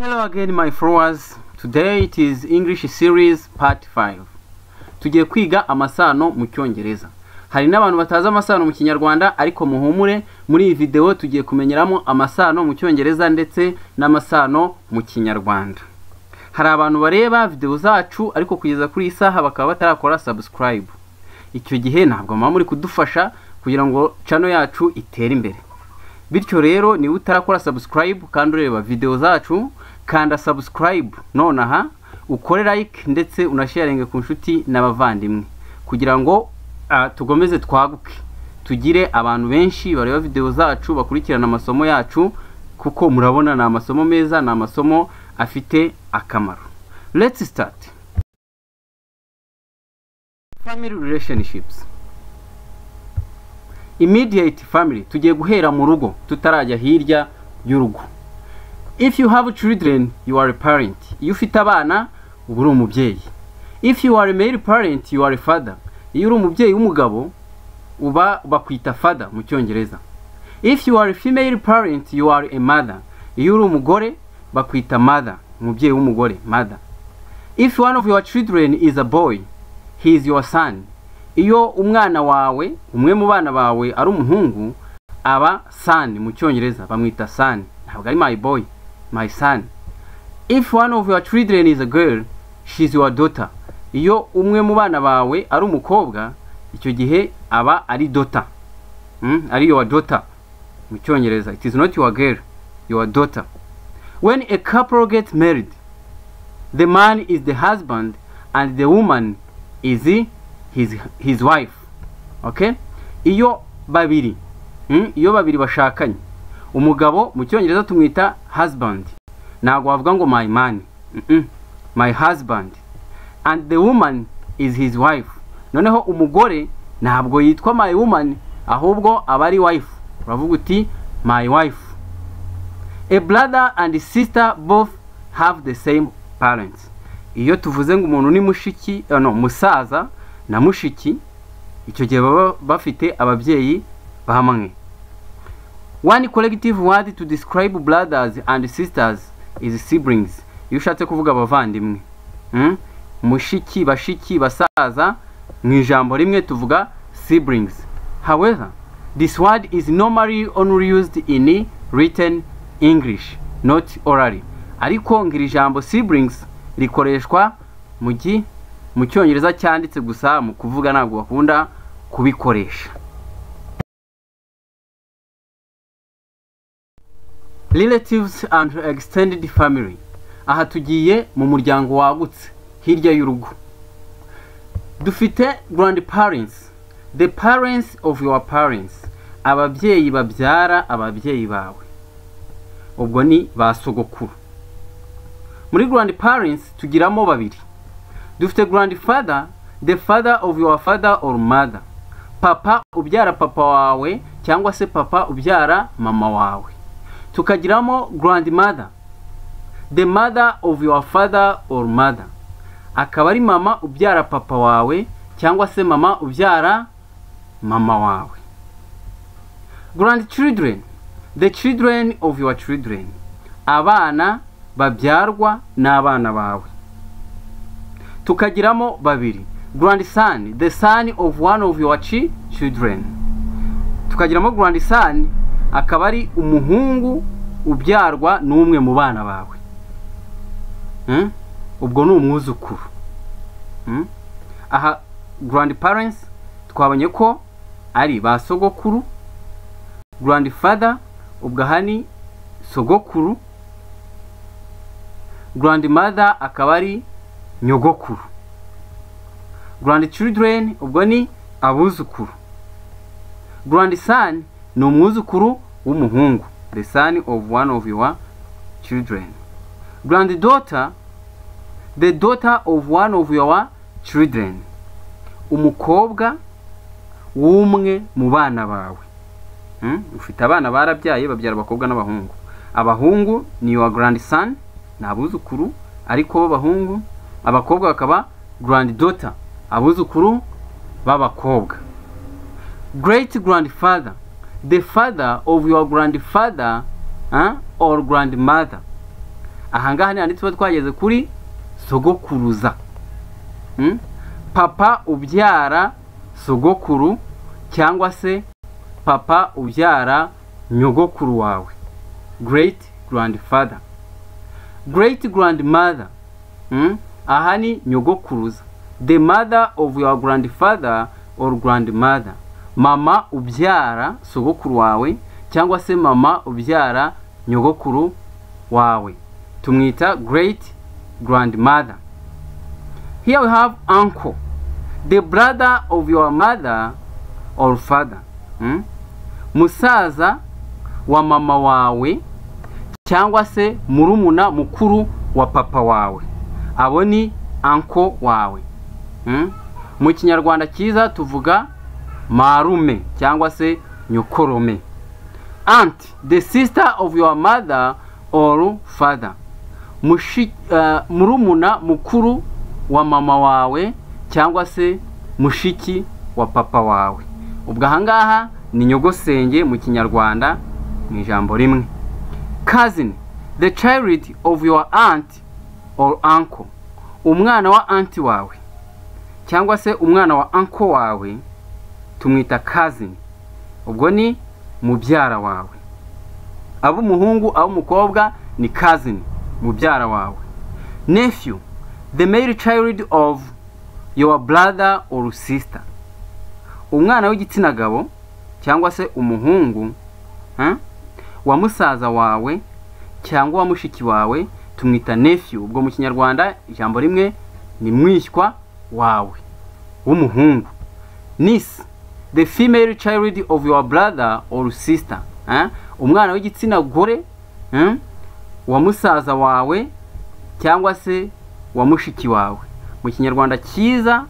Hello again my followers. Today it is English series part 5. Tugiye kwiga amasano mu Cyongereza. Hari n'abantu bataza amasano mu Kinyarwanda ariko muhumure muri iyi video tugiye kumenyeramo amasano mu Cyongereza ndetse n'amasano mu Kinyarwanda. Hari abantu bareba video zacu ariko kugeza kuri isaha bakaba batarakora subscribe. Icyo gihe ntabwo mama muri kudufasha kugira ngo channel yacu itere imbere. Bityo rero ni utarakora subscribe kandi ureba video zacu kanda subscribe nonaha ukore like ndetse unasharinge ku nshuti n'abavandimwe kugira ngo tugomeze twaguke tugire abantu benshi bareba video zacu bakurikirana amasomo yacu kuko murabona na amasomo meza na amasomo afite akamaro. Let's start. Family relationships. Immediate family, tugiye guhera mu rugo tutarajya hirya y'urugo. If you have children, you are a parent. Iyo ufite abana ubu uri umubyeyi. If you are a male parent, you are a father. Iyo uri umubyeyi w'umugabo uba bakwita father mu Cyongereza. If you are a female parent, you are a mother. Iyo uri umugore bakwita mother, umubyeyi w'umugore, mother. If one of your children is a boy, he is your son. Iyo umwana wawe umwe mu bana bawe ari umuhungu aba son mu Cyongereza bamwita son, ntabwo ari my boy, my son. If one of your children is a girl, she is your daughter. Iyo umwe mu bana bawe ari umukobwa icyo gihe aba ari daughter, ari your daughter mu Cyongereza. It is not your girl, your daughter. When a couple gets married, the man is the husband and the woman is his wife. Okay? Iyo babiri bashakanye umugabo mu Cyongereza tumwita husband, ntago wavuga ngo my man, my husband, and the woman is his wife. Noneho umugore ntabwo yitwa my woman ahubwo aba ari wife, uravuga uti my wife. A brother and sister both have the same parents. Iyo tuvuze ngo umuntu ni mushiki musaza na mushiki icyo gihe baba bafite ababyeyi bahamwe. One collective word to describe brothers and sisters is siblings. Iyo ushatse kuvuga abavandimwe, mushiki, bashiki, basaza, mu ijambo rimwe tuvuga siblings. However, this word is normally only used in written English, not orally. Ariko ngiri jambo siblings rikoreshwa mu Cyongereza cyanditse gusa, mu kuvuga ntabwo bakunda kubikoresha. Relatives and extended family. Aha tugiye mu muryango wagutse hirya y'urugo. Dufite grandparents, the parents of your parents, ababyeyi babyara ababyeyi bawe, ubwo ni basogokuru. Muri grandparents tugiramo babiri. Dufite grandfather, the father of your father or mother, papa ubyara papa wawe cyangwa se papa ubyara mama wawe. Tukagiramo grandmother, the mother of your father or mother, akaba ari mama ubyara papa wawe cyangwa se mama ubyara mama wawe. Grandchildren, the children of your children, abana babyarwa n'abana bawe. Tukagiramo babiri, grandson, the son of one of your children. Tukagiramo grandson, akaba ari umuhungu ubyarwa n'umwe mu bana bawe, ubwo ni umwuzukuru. Aha grandparents twabonye ko ari basogokuru, grandfather ubwo hani sogokuru, grandmother akaba ari nyogokuru, grandchildren ubwo ni abuzukuru, grandson ni umwuzukuru w'umuhungu, the son of one of your children. Granddaughter, the daughter of one of your children, umukobwa w'umwe mu bana bawe. Ufite abana barabyaye babyara abakobwa n'abahungu. Abahungu ni your grandson, ni abuzukuru, ariko b'abahungu. Abakobwa bakaba granddaughter, abuzukuru b'abakobwa. Great grandfather, the father of your grandfather or grandmother, ahangaha ni handi tuba twageze kuri sogokuruza. Papa ubyara sogokuru cyangwa se papa ubyara nyogokuru wawe, great grandfather. Great grandmother, aha ni nyogokuruza, the mother of your grandfather or grandmother. Mama ubyara sogokuru wawe cyangwa se mama ubyara nyogokuru wawe, tumwita great grandmother. Here we have uncle, the brother of your mother or father. Musaza wa mama wawe cyangwa se murumuna mukuru wa papa wawe, abo ni uncle wawe. Mu Kinyarwanda cyiza tuvuga marume cyangwa se nyokorome. Aunt, the sister of your mother or father. Murumuna mukuru wa mama wawe cyangwa se mushiki wa papa wawe. Ubwo ahangaha ni nyogosenge mu Kinyarwanda mu ijambo rimwe. Cousin, the child of your aunt or uncle. Umwana wa aunt wawe cyangwa se umwana wa uncle wawe tumwita cousin, ubwo ni mubyara wawe. Abo muhungu abo mukobwa ni cousin, mubyara wawe. Nephew, the male child of your brother or sister. Umwana w'igitsina gabo cyangwa se umuhungu wa musaza wawe cyangwa wa mushiki wawe tumwita nephew. Ubwo mu Kinyarwanda ijambo rimwe ni mwishywa wawe w'umuhungu. Niece, the female child of your brother or sister. Umwana w'igitsina gore wa musaza wawe cyangwa se wa mushiki wawe. Mu Kinyarwanda cyiza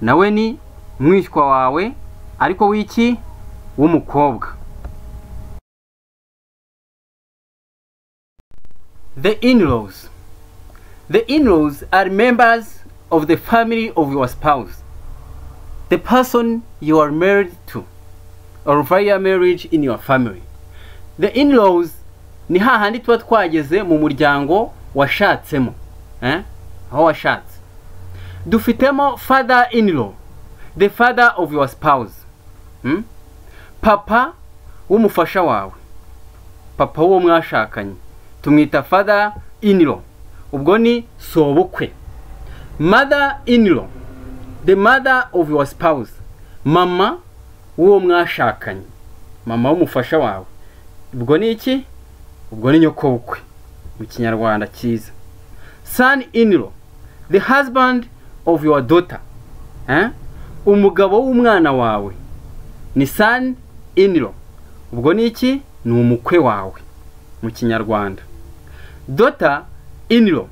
nawe ni mwishywa wawe ariko wiki w'umukobwa. The in-laws. The in-laws are members of the family of your spouse, the person you are married to, or via marriage in your family. The in-laws ni hahandi tuba twageze mu muryango washatsemo, aho washatse. Dufitemo father in-law, the father of your spouse. Papa w'umufasha wawe, papa wo mwashakanye tumwita father in-law, ubwo ni sobukwe. Mother in-law, the mother of your spouse. Mama wo mwashakanye, mama w'umufasha wawe, ubwo ni iki? Ubwo ni nyokobukwe mu Kinyarwanda cyiza. Son in-law, the husband of your daughter. Umugabo w'umwana wawe ni son in-law, ubwo ni iki? Ni umukwe wawe mu Kinyarwanda. Daughter in-law,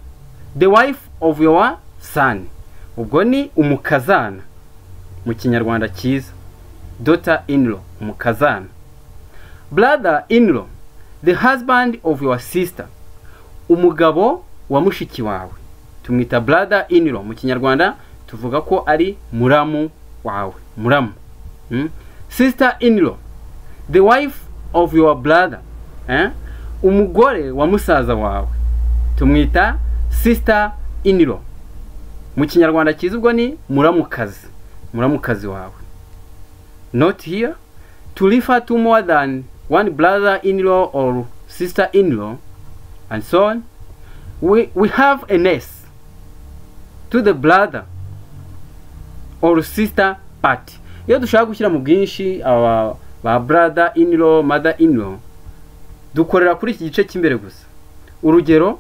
the wife of your son, ubwo ni umukazana mu Kinyarwanda cyiza. Daughter in-law, umukazana. Brother in-law, the husband of your sister. Umugabo wa mushiki wawe tumwita brother in-law, mu Kinyarwanda tuvuga ko ari muramu wawe, muramu. Sister in-law, the wife of your brother. Umugore wa musaza wawe tumwita sister in-law, mu Kinyarwanda cyiza ubwo ni muramukazi, muramukazi wawe. Not here to refer to more than one brother in-law or sister in-law and so on. We have an S to the brother or sister part. Iyo dushaka gushyira mu bwinshi ba brother in-law, mother in-law, dukorera kuri iki gice cy'imbere gusa. Urugero,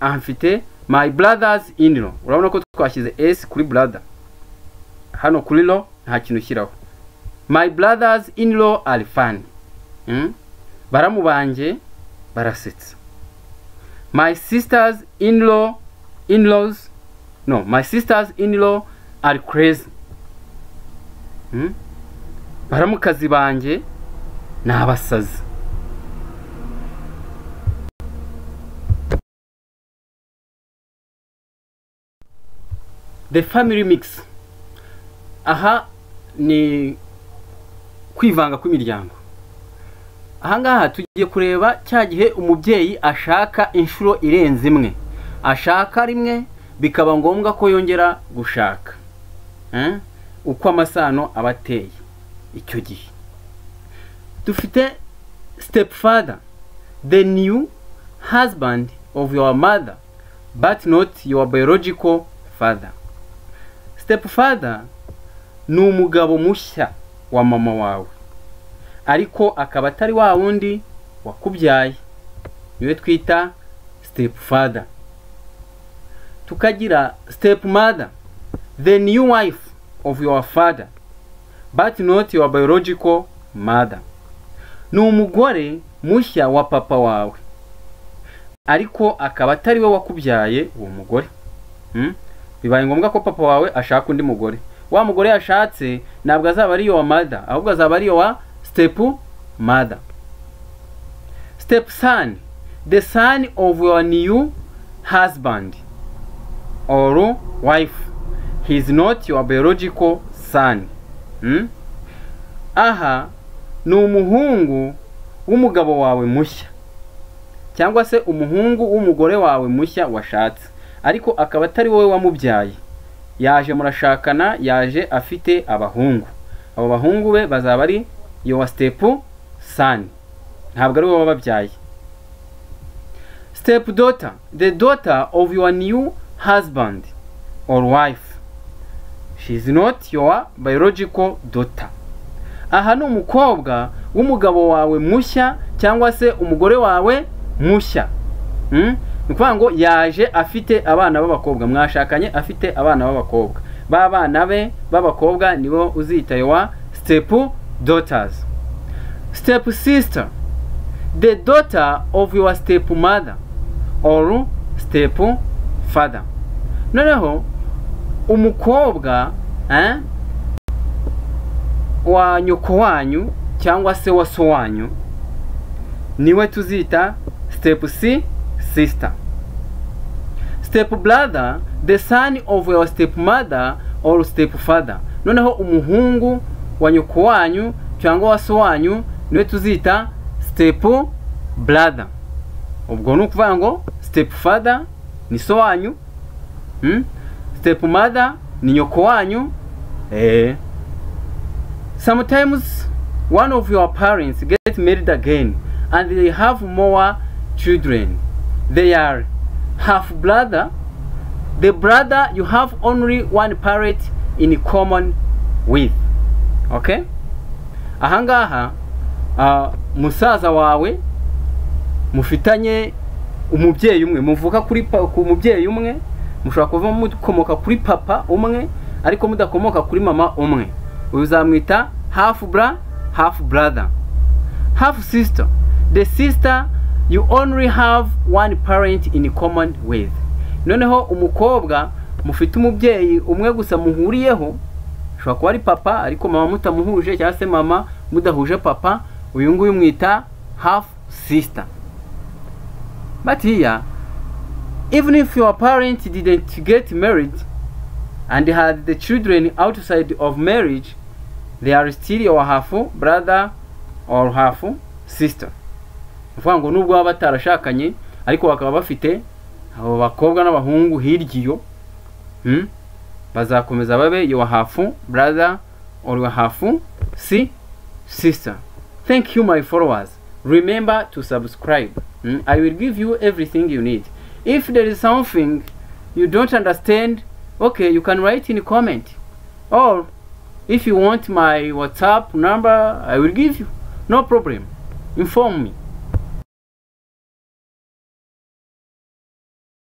aha mfite my brothers in-law. Urabona ko twashyize S kuri brother, hano kuri law nta kintu ushyiraho. My brothers in-law are fun. Baramu banje barasetsa. My sisters in-law, in-laws, no, my sisters in-law are crazy. Baramukazi banje ni abasazi. The family mix. Aha ni kwivanga kw'imiryango. Ahangaha tugiye kureba cya gihe umubyeyi ashaka inshuro irenze imwe. ashaka rimwe bikaba ngombwa ko yongera gushaka uko amasano aba ateye icyo gihe. Dufite stepfather, the new husband of your mother but not your biological father. Stepfather ni umugabo mushya wa mama wawe ariko akaba atari wa wundi wakubyaye, niwe twita stepfather. Tukagira stepmother, the new wife of your father but not your biological mother. Ni umugore mushya wa papa wawe ariko akaba atari we wakubyaye uwo mugore. Bibaye ngombwa ko papa wawe ashaka undi mugore, wa mugore yashatse ntabwo azaba ari your mother ahubwo azaba ari your stepmother. Stepson, the son of your new husband or wife. He is not your biological son. Aha ni umuhungu w'umugabo wawe mushya cyangwa se umuhungu w'umugore wawe mushya washatse ariko akaba atari wowe wamubyaye. Yaje murashakana, yaje afite abahungu, abo bahungu be bazaba ari your stepson, ntabwo ari wowe wababyaye. Stepdaughter, the daughter of your new husband or wife. She is not your biological daughter. Aha ni umukobwa w'umugabo wawe mushya cyangwa se umugore wawe mushya. Ni ukuvuga ngo yaje afite abana b'abakobwa, mwashakanye afite abana b'abakobwa, ba bana be b'abakobwa nibo uzita your stepdaughters. Stepsister, the daughter of your stepmother or stepfather. Noneho umukobwa wa nyoko wanyu cyangwa se wa so wanyu niwe tuzita stepsister. Stepbrother, the son of your stepmother or stepfather. Noneho umuhungu wa nyoko wanyu cyangwa wa so wanyu niwe tuzita stepbrother. Ubwo ni ukuvuga ngo stepfather ni so wanyu, stepmother ni nyoko wanyu. Sometimes one of your parents get married again and they have more children. They are half brother. The brother you have only one parent in common with. Okay? Ahangaha musaza wawe mufitanye umubyeyi umwe, muvuka kuri ku mubyeyi umwe, mushobora kuva mukomoka kuri papa umwe ariko mudakomoka kuri mama umwe. Uyu uzamwita half brother. Half sister, the sister you only have one parent in common with. Noneho umukobwa mufite umubyeyi umwe gusa muhuriyeho, ushobora kuba ari papa ariko mama mutamuhuje cyangwa se mama mudahuje papa, uyu nguyu mwita half sister. But here, even if your parents didn't get married and had the children outside of marriage, they are still your half brother or half sister. Uvuga ngo nubwo baba batarashakanye ariko bakaba bafite abo bakobwa n'abahungu hirgiyo, bazakomeza babe your half brother or your half sister. Thank you my followers. Remember to subscribe. I will give you everything you need. If there is something you don't understand, okay, you can write in a comment. Or if you want my WhatsApp number, I will give you. No problem. Inform me.